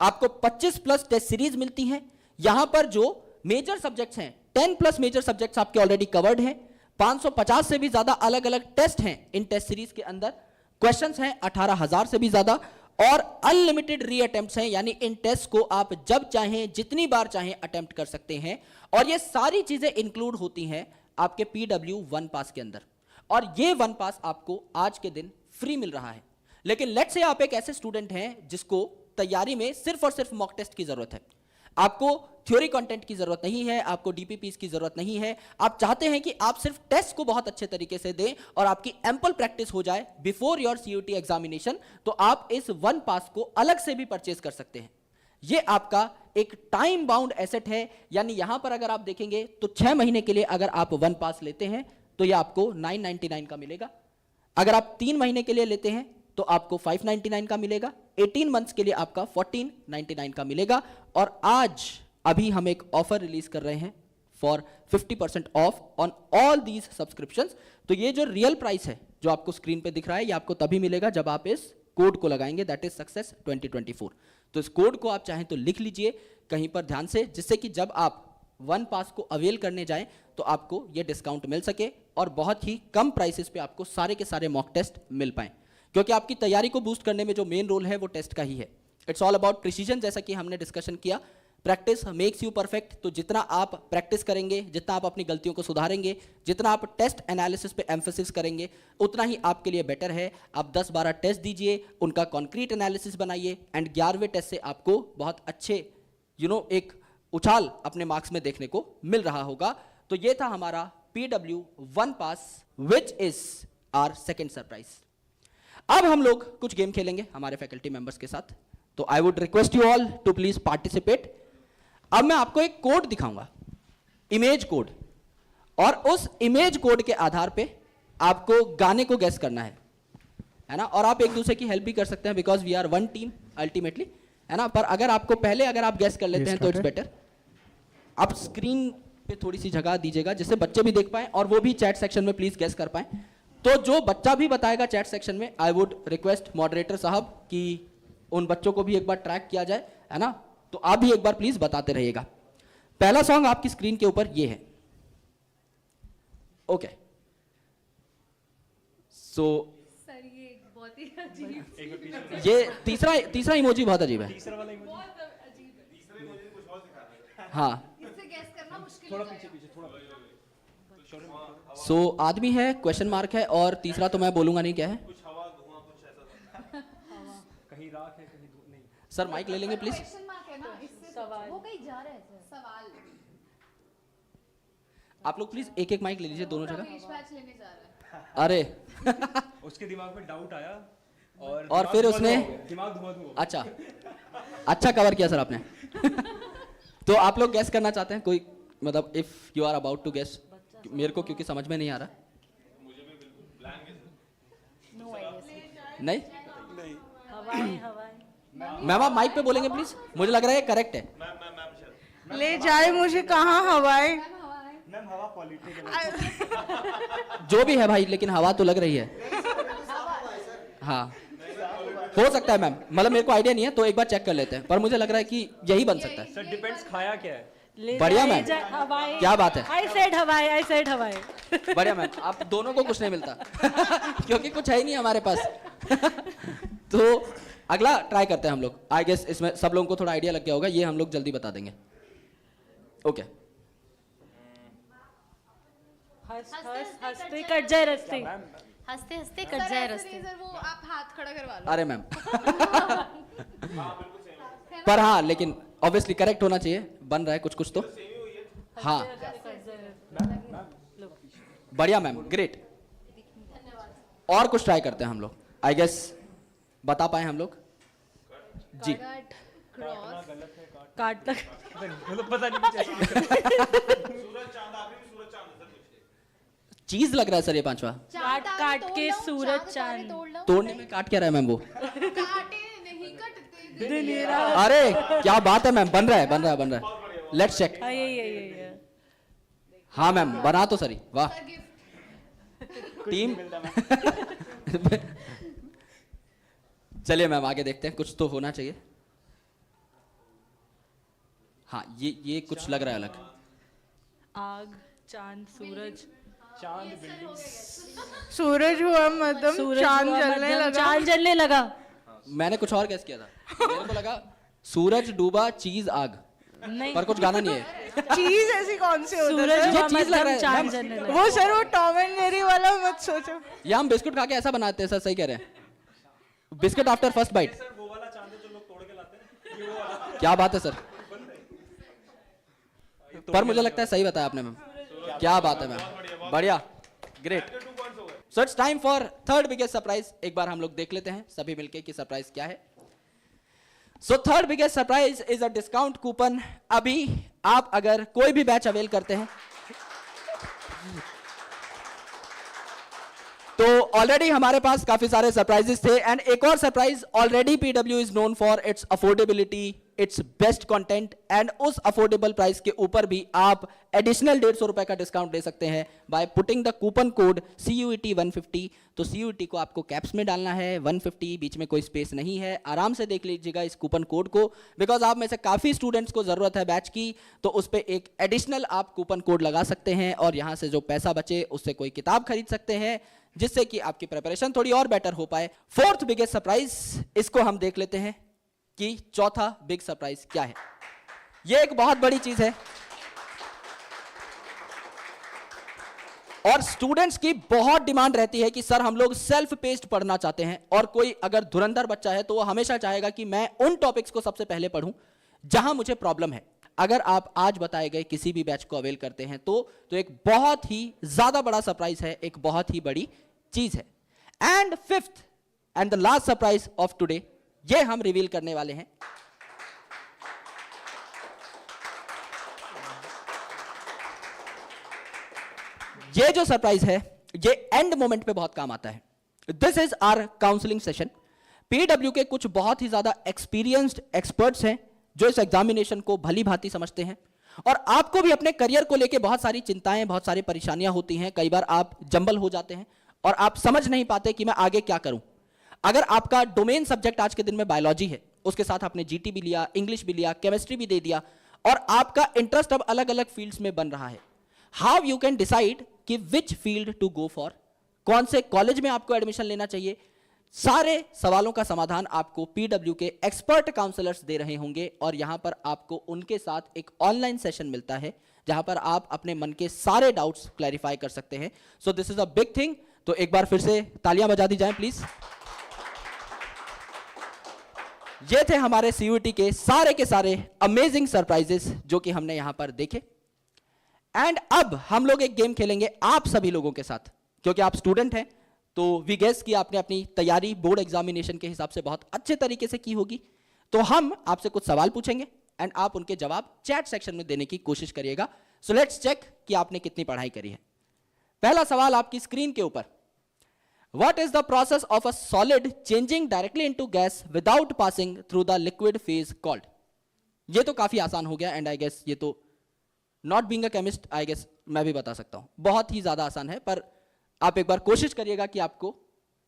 आपको 25+ टेस्ट सीरीज मिलती हैं। यहां पर जो मेजर सब्जेक्ट्स हैं, 10+ मेजर सब्जेक्ट्स आपके ऑलरेडी कवर्ड हैं। 550 से भी ज्यादा अलग अलग टेस्ट हैं इन टेस्ट सीरीज के अंदर। क्वेश्चंस हैं 18,000 से भी ज्यादा, और अनलिमिटेड री अटेम्प्ट्स हैं, यानी इन टेस्ट को आप जब चाहें, जितनी बार चाहें अटेम्प्ट कर सकते हैं। और ये सारी चीजें इंक्लूड होती हैं आपके PW1 पास के अंदर, और ये 1 पास आपको आज के दिन फ्री मिल रहा है। लेकिन लेट्स से आप एक ऐसे स्टूडेंट हैं जिसको तैयारी में सिर्फ और सिर्फ मॉक टेस्ट की जरूरत है, आपको थ्योरी कंटेंट की जरूरत नहीं है, आपको डीपीपीस की जरूरत नहीं है, आप चाहते हैं कि आप सिर्फ टेस्ट को बहुत अच्छे तरीके से दें और आपकी एम्पल प्रैक्टिस हो जाए बिफोर योर सीयूटी एग्जामिनेशन, तो आप इस 1 पास को अलग से भी परचेज कर सकते हैं। ये आपका एक टाइम बाउंड एसेट है, यानी यहां पर अगर आप देखेंगे तो 6 महीने के लिए अगर आप 1 पास लेते हैं तो यह आपको 999 का मिलेगा। अगर आप 3 महीने के लिए लेते हैं तो आपको 599 का मिलेगा। 18 मंथ्स के लिए आपका 1499 का मिलेगा। और आज अभी हम एक ऑफर रिलीज कर रहे हैं for 50% of on all these subscriptions. तो ये जो रियल प्राइस है जो आपको स्क्रीन पे दिख रहा है, ये आपको तभी मिलेगा जब आप इस कोड को लगाएंगे, दैट इज सक्सेस 2024। तो इस कोड को आप चाहें तो लिख लीजिए कहीं पर ध्यान से, जिससे कि जब आप वन पास को अवेल करने जाएं तो आपको ये डिस्काउंट मिल सके और बहुत ही कम प्राइसेस पे आपको सारे के सारे मॉक टेस्ट मिल पाएं, क्योंकि आपकी तैयारी को बूस्ट करने में जो मेन रोल है वो टेस्ट का ही है। इट्स ऑल अबाउट प्रिसीजन, जैसा कि हमने डिस्कशन किया। Practice makes you perfect. तो जितना आप प्रैक्टिस करेंगे, जितना आप अपनी गलतियों को सुधारेंगे, जितना आप टेस्ट एनालिसिस पे एम्फेसिस करेंगे, उतना ही आपके लिए बेटर है। आप 10-12 टेस्ट दीजिए, उनका कॉन्क्रीट एनालिसिस बनाइए एंड 11वें टेस्ट से आपको बहुत अच्छे एक उछाल अपने मार्क्स में देखने को मिल रहा होगा। तो ये था हमारा PW 1 pass which is our second surprise. अब हम लोग कुछ गेम खेलेंगे हमारे फैकल्टी मेंबर्स के साथ। तो I would request you all to please participate. अब मैं आपको एक कोड दिखाऊंगा, इमेज कोड, और उस इमेज कोड के आधार पे आपको गाने को गैस करना है ना। और आप एक दूसरे की हेल्प भी कर सकते हैं, because we are one team ultimately, है ना। पर अगर आपको पहले अगर आप गैस कर लेते हैं तो इट्स बेटर। आप स्क्रीन पे थोड़ी सी जगह दीजिएगा जिससे बच्चे भी देख पाएं और वो भी चैट सेक्शन में प्लीज गैस कर पाएं। तो जो बच्चा भी बताएगा चैट सेक्शन में, आई वुड रिक्वेस्ट मॉडरेटर साहब कि उन बच्चों को भी एक बार ट्रैक किया जाए, है ना। तो आप भी एक बार प्लीज बताते रहिएगा। पहला सॉन्ग आपकी स्क्रीन के ऊपर ये है। ओके, सो सर ये बहुत ही अजीब, ये तीसरा इमोजी बहुत अजीब है। हाँ, इससे गैस करना मुश्किल हो जाएगा। सो आदमी है, क्वेश्चन मार्क है, और तीसरा तो मैं बोलूंगा नहीं क्या है। कहीं राख है, कहीं नहीं। सर माइक ले लेंगे प्लीज। क्वेश्चन मार्क है ना, इससे सवाल वो कहीं जा रहा है सर। सवाल आप लोग प्लीज एक एक माइक ले लीजिए दोनों जगह। प्रवेश बैच लेने जा रहा है। अरे उसके दिमाग में डाउट आया और फिर उसने दिमाग धुआं अच्छा कवर किया सर आपने। तो आप लोग गैस करना चाहते हैं कोई, मतलब if you are about to guess. मेरे को क्योंकि समझ में नहीं आ रहा। नहीं, मैम आप माइक पे बोलेंगे प्लीज। मुझे लग रहा है करेक्ट है। ले जाए मुझे कहाँ हवाएं। मैम हवा क्वालिटी जो भी है भाई, लेकिन हवा तो लग रही है। हाँ, हो सकता है मैम, मतलब मेरे को आइडिया नहीं है, तो एक बार चेक कर लेते हैं, पर मुझे लग रहा है कि यही बन सकता है। सर डिपेंड्स खाया क्या है। बढ़िया मैम, क्या बात है। I said हवाई। बढ़िया मैम, आप दोनों को कुछ नहीं मिलता क्योंकि कुछ है ही नहीं हमारे पास। तो अगला ट्राई करते हैं हम लोग। आई गेस इसमें सब लोगों को थोड़ा आइडिया लग गया होगा, ये हम लोग जल्दी बता देंगे। ओके, हंसते कट जाए रस्ते। हंसते हंसते कट जाए रास्ते। सर वो आप हाथ खड़ा करवा लो। अरे मैम पर हाँ, लेकिन ऑब्वियसली करेक्ट होना चाहिए, बन रहा है कुछ कुछ तो। हाँ, बढ़िया मैम, ग्रेट। और कुछ ट्राई करते हैं हम लोग, आई गेस बता पाए हम लोग जी। काट तक मतलब पता नहीं चीज लग रहा है सर ये पांचवा। काट के सूरज चांद तोड़ने में काट क्या रहा है मैम वो? काटे नहीं कटते। दिल। अरे क्या बात है मैम, बन रहा है। Let's check. ये हाँ मैम, बना तो सरी, वाह टीम। चलिए मैम आगे देखते हैं, कुछ तो होना चाहिए। हाँ, ये कुछ लग रहा है अलग। आग, चांद, सूरज। सूरज हुआ मध्यम, चांद जलने लगा। मैंने कुछ और गैस किया था, मेरे को लगा सूरज डूबा, चीज आग, नहीं, पर कुछ गाना नहीं है। चीज ऐसी कौन सी होती सूरज है? ये हुआ चीज लग रहा है, चांद मैम। जलने लगा। वो सर वो टॉम एंड जेरी वाला मत सोचो। या हम बिस्कुट खा के ऐसा बनाते हैं सर, सही कह रहे हैं। Biscuit after first bite. क्या बात है सर, पर मुझे लगता है सही बताया आपने मैम। क्या बात है मैम, बढ़िया, great. So it's time for third biggest surprise. एक बार हम लोग देख लेते हैं सभी मिलके कि सरप्राइज क्या है। So third biggest surprise is a discount coupon. अभी आप अगर कोई भी बैच अवेल करते हैं तो ऑलरेडी हमारे पास काफी सारे सरप्राइजेस थे, एंड एक और surprise. Already PW is known for its affordability, it's best content and उस अफोर्डेबल प्राइस के ऊपर भी आप एडिशनल 150 रुपए का डिस्काउंट दे सकते हैं by putting the coupon code CUET 150। तो CUET को आपको कैप्स में डालना है, 150 बीच में कोई स्पेस नहीं है। आराम से देख लीजिएगा इस कूपन कोड को, बिकॉज आप में से काफी स्टूडेंट्स को जरूरत है बैच की, तो उस पर एक एडिशनल आप कूपन कोड लगा सकते हैं और यहां से जो पैसा बचे उससे कोई किताब खरीद सकते हैं, जिससे कि आपकी प्रिपरेशन थोड़ी और बेटर हो पाए। फोर्थ बिगेस्ट सरप्राइज, इसको हम देख लेते हैं कि चौथा बिग सरप्राइज क्या है। यह एक बहुत बड़ी चीज है और स्टूडेंट्स की बहुत डिमांड रहती है कि सर हम लोग सेल्फ पेस्ड पढ़ना चाहते हैं, और कोई अगर धुरंधर बच्चा है तो वो हमेशा चाहेगा कि मैं उन टॉपिक्स को सबसे पहले पढूं जहां मुझे प्रॉब्लम है। अगर आप आज बताए गए किसी भी बैच को अवेल करते हैं तो एक बहुत ही ज्यादा बड़ा सरप्राइज है, एक बहुत ही बड़ी चीज है। And fifth and the last surprise of today, ये हम रिवील करने वाले हैं। ये जो सरप्राइज है ये एंड मोमेंट पे बहुत काम आता है। This is our counselling session. PW के कुछ बहुत ही ज्यादा एक्सपीरियंस्ड एक्सपर्ट्स हैं जो इस एग्जामिनेशन को भली भांति समझते हैं, और आपको भी अपने करियर को लेकर बहुत सारी चिंताएं, बहुत सारी परेशानियां होती हैं। कई बार आप जंबल हो जाते हैं और आप समझ नहीं पाते कि मैं आगे क्या करूं। अगर आपका डोमेन सब्जेक्ट आज के दिन में बायोलॉजी है, उसके साथ आपने जीटी भी लिया, इंग्लिश भी लिया, केमिस्ट्री भी दे दिया, और आपका इंटरेस्ट अब अलग अलग फील्ड्स में बन रहा है, हाउ यू कैन डिसाइड कि which field to go for, कौन से कॉलेज में आपको एडमिशन लेना चाहिए, सारे सवालों का समाधान आपको पीडब्ल्यू के एक्सपर्ट काउंसलर्स दे रहे होंगे। और यहां पर आपको उनके साथ एक ऑनलाइन सेशन मिलता है जहां पर आप अपने मन के सारे डाउट्स क्लैरिफाई कर सकते हैं। So this is a big thing. तो एक बार फिर से तालियां बजा दी जाएं प्लीज। ये थे हमारे CUET के सारे अमेजिंग सरप्राइजेस जो कि हमने यहां पर देखे। एंड अब हम लोग एक गेम खेलेंगे आप सभी लोगों के साथ, क्योंकि आप स्टूडेंट हैं तो वी गेस कि आपने अपनी तैयारी बोर्ड एग्जामिनेशन के हिसाब से बहुत अच्छे तरीके से की होगी। तो हम आपसे कुछ सवाल पूछेंगे एंड आप उनके जवाब चैट सेक्शन में देने की कोशिश करिएगा। सो लेट्स चेक कि आपने कितनी पढ़ाई करी है। पहला सवाल आपकी स्क्रीन के ऊपर, what is the process of a solid changing directly into gas without passing through the liquid phase called. ये तो काफी आसान हो गया एंड आई गेस ये तो not being a chemist I guess मैं भी बता सकता हूं, बहुत ही ज्यादा आसान है, पर आप एक बार कोशिश करिएगा कि आपको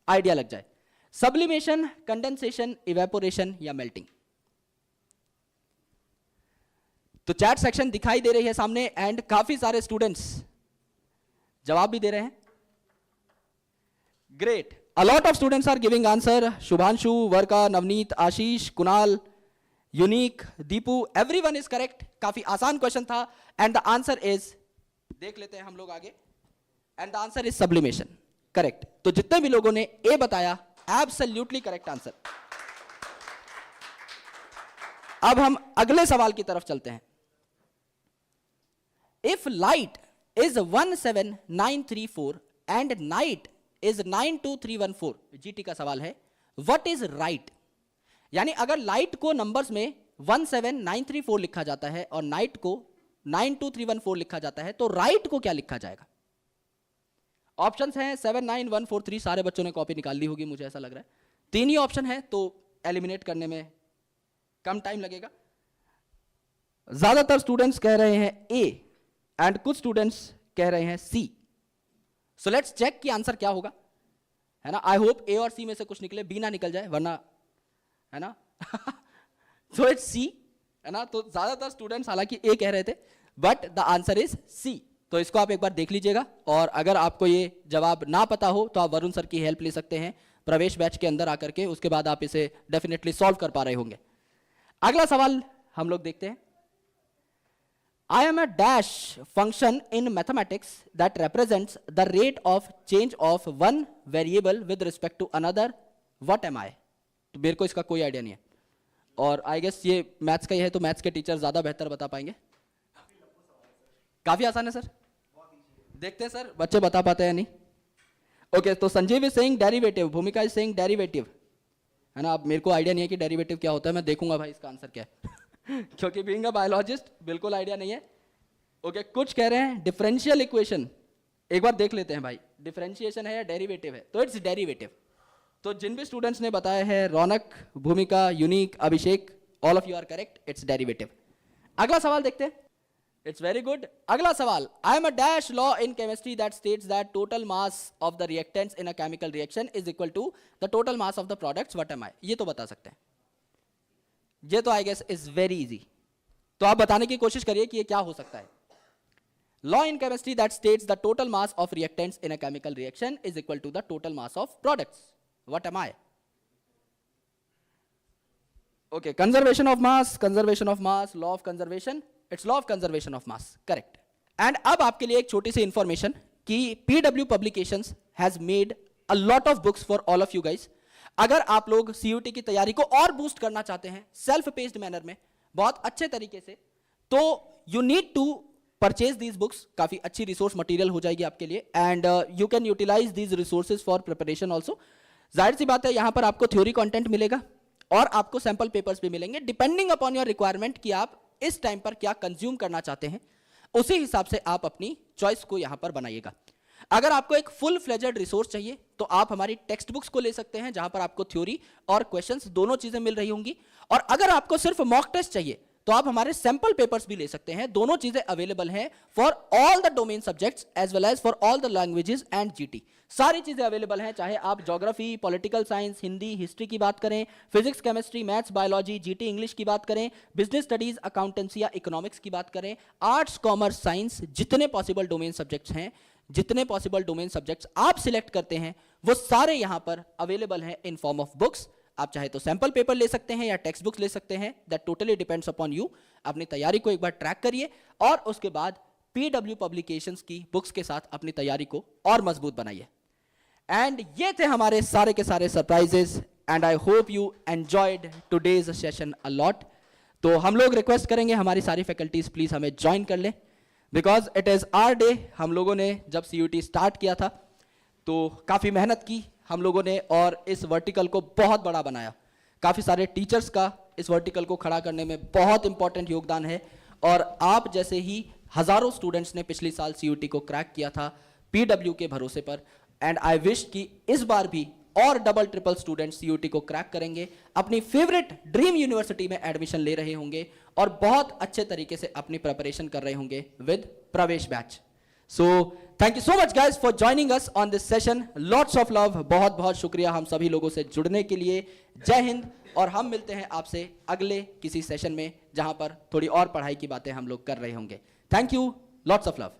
आइडिया लग जाए। सब्लिमेशन, कंडेंसेशन, इवेपोरेशन या मेल्टिंग। तो चैट सेक्शन दिखाई दे रही है सामने एंड काफी सारे स्टूडेंट्स जवाब भी दे रहे हैं। Great, a lot of students are giving answer. Shubhanshu, वर्का, Navneet, Ashish, Kunal, Unique, Deepu, everyone is correct. काफी आसान क्वेश्चन था एंड द आंसर इज, देख लेते हैं हम लोग आगे, and the answer is sublimation. Correct. तो जितने भी लोगों ने ए बताया, एब्सोल्युटली करेक्ट आंसर। अब हम अगले सवाल की तरफ चलते हैं। If light is 17934 and night is 92314, GT का सवाल है, व्हाट इज राइट। यानी अगर लाइट को नंबर्स में 17934 लिखा जाता है और नाइट को 92314 लिखा जाता है, तो राइट को क्या लिखा जाएगा। ऑप्शंस हैं 79143, सारे बच्चों ने कॉपी निकाल ली होगी मुझे ऐसा लग रहा है। 3 ही ऑप्शन है तो एलिमिनेट करने में कम टाइम लगेगा। ज्यादातर स्टूडेंट्स कह रहे हैं ए एंड कुछ स्टूडेंट्स कह रहे हैं सी। सो लेट्स चेक कि आंसर क्या होगा, है ना। आई होप ए और सी में से कुछ निकले, बी ना निकल जाए, वरना, है ना। सो इट्स सी, है ना। तो ज्यादातर स्टूडेंट्स हालांकि ए कह रहे थे, but the answer is C. तो इसको आप एक बार देख लीजिएगा, और अगर आपको ये जवाब ना पता हो तो आप वरुण सर की हेल्प ले सकते हैं प्रवेश बैच के अंदर आकर के, उसके बाद आप इसे डेफिनेटली सॉल्व कर पा रहे होंगे। अगला सवाल हम लोग देखते हैं। I am a dash function in mathematics that represents the rate of change of one variable with respect to another. What am I? तो मेरे को इसका कोई आइडिया नहीं है, और आई गेस ये मैथ्स का ही है तो मैथ्स के टीचर ज्यादा बेहतर बता पाएंगे। काफी आसान है सर, देखते हैं सर बच्चे बता पाते हैं या नहीं। ओके, तो संजीव इज सेइंग डेरिवेटिव, भूमिका इज सेइंग डेरिवेटिव, है ना। अब मेरे को आइडिया नहीं है कि डेरिवेटिव क्या होता है, मैं देखूंगा भाई इसका आंसर क्या है। क्योंकि बीइंग अ बायोलॉजिस्ट बिल्कुल आइडिया नहीं है। ओके, कुछ कह रहे हैं डिफरेंशियल इक्वेशन, एक बार देख लेते हैं भाई डिफरेंशिएशन है या डेरिवेटिव है। तो इट्स डेरिवेटिव। तो जिन भी स्टूडेंट्स ने बताया है, Raunak, Bhumika, Unique, Abhishek, all of you are correct, it's derivative. अगला सवाल देखते हैं। It's very good. अगला सवाल, I am a dash law in chemistry that states that total mass of the reactants in a chemical reaction is equal to the total mass of the products, what am I. ये तो बता सकते हैं, ये तो I guess is very easy. तो आप बताने की कोशिश करिए कि ये क्या हो सकता है। Law in chemistry that states the total mass of reactants in a chemical reaction is equal to the total mass of products, what am I. Okay, conservation of mass, law of conservation, it's law of conservation of mass, correct. And अब आपके लिए एक छोटी सी information कि PW Publications has made a lot of books for all of you guys. अगर आप लोग CUT की तैयारी को और बूस्ट करना चाहते हैं सेल्फ पेस्ड मैनर में, बहुत अच्छे तरीके से, तो you need to purchase these books. काफी अच्छी रिसोर्स मटेरियल हो जाएगी आपके लिए, and you can utilize these resources for preparation also. जाहिर सी बात है यहाँ पर आपको थ्योरी कंटेंट मिलेगा और आपको सैंपल पेपर्स भी मिलेंगे, डिपेंडिंग अपॉन योर रिक्वायरमेंट कि आप इस टाइम पर क्या कंज्यूम करना चाहते हैं, उसी हिसाब से आप अपनी चॉइस को यहां पर बनाइएगा। अगर आपको एक फुल फ्लेजेड रिसोर्स चाहिए तो आप हमारी टेक्स्ट बुक्स को ले सकते हैं, जहां पर आपको थ्योरी और क्वेश्चंस दोनों चीजें मिल रही होंगी। और अगर आपको सिर्फ मॉक टेस्ट चाहिए तो आप हमारे सैंपल पेपर्स भी ले सकते हैं। दोनों चीजें अवेलेबल हैं for all the domain subjects as well as for all the languages and GT. सारी चीजें अवेलेबल हैं, चाहे आप geography, political science, Hindi, history की बात करें, physics, chemistry, maths, biology, GT English की बात करें, बिजनेस स्टडीज, अकाउंटेंसी या इकोनॉमिक्स की बात करें, आर्ट्स, कॉमर्स, साइंस, जितने पॉसिबल डोमेन सब्जेक्ट्स हैं, जितने पॉसिबल डोमेन सब्जेक्ट्स आप सिलेक्ट करते हैं, वो सारे यहां पर अवेलेबल हैं इन फॉर्म ऑफ बुक्स। आप चाहे तो सैंपल पेपर ले सकते हैं या टेक्स्ट बुक्स ले सकते हैं, that totally depends upon you. अपनी तैयारी को एक बार ट्रैक करिए और उसके बाद PW पब्लिकेशंस की बुक्स के साथ अपनी तैयारी को और मजबूत बनाइए। एंड ये थे हमारे सारे के सारे surprises, and I hope you enjoyed today's session a lot. तो हम लोग रिक्वेस्ट करेंगे हमारी सारी फैकल्टीज प्लीज हमें ज्वाइन कर लें, because it is our day. हम लोगों ने जब CUT स्टार्ट किया था तो काफ़ी मेहनत की हम लोगों ने और इस वर्टिकल को बहुत बड़ा बनाया। काफ़ी सारे टीचर्स का इस वर्टिकल को खड़ा करने में बहुत इंपॉर्टेंट योगदान है, और आप जैसे ही हजारों स्टूडेंट्स ने पिछले साल CUT को क्रैक किया था PW के भरोसे पर। एंड आई विश कि इस बार भी और डबल ट्रिपल स्टूडेंट्स CUT को क्रैक करेंगे, अपनी फेवरेट ड्रीम यूनिवर्सिटी में एडमिशन ले रहे होंगे और बहुत अच्छे तरीके से अपनी प्रिपरेशन कर रहे होंगे विद प्रवेश batch. So thank you so much guys for joining us on this session. Lots of love, बहुत बहुत शुक्रिया हम सभी लोगों से जुड़ने के लिए। जय हिंद, और हम मिलते हैं आपसे अगले किसी सेशन में जहां पर थोड़ी और पढ़ाई की बातें हम लोग कर रहे होंगे। Thank you, lots of love.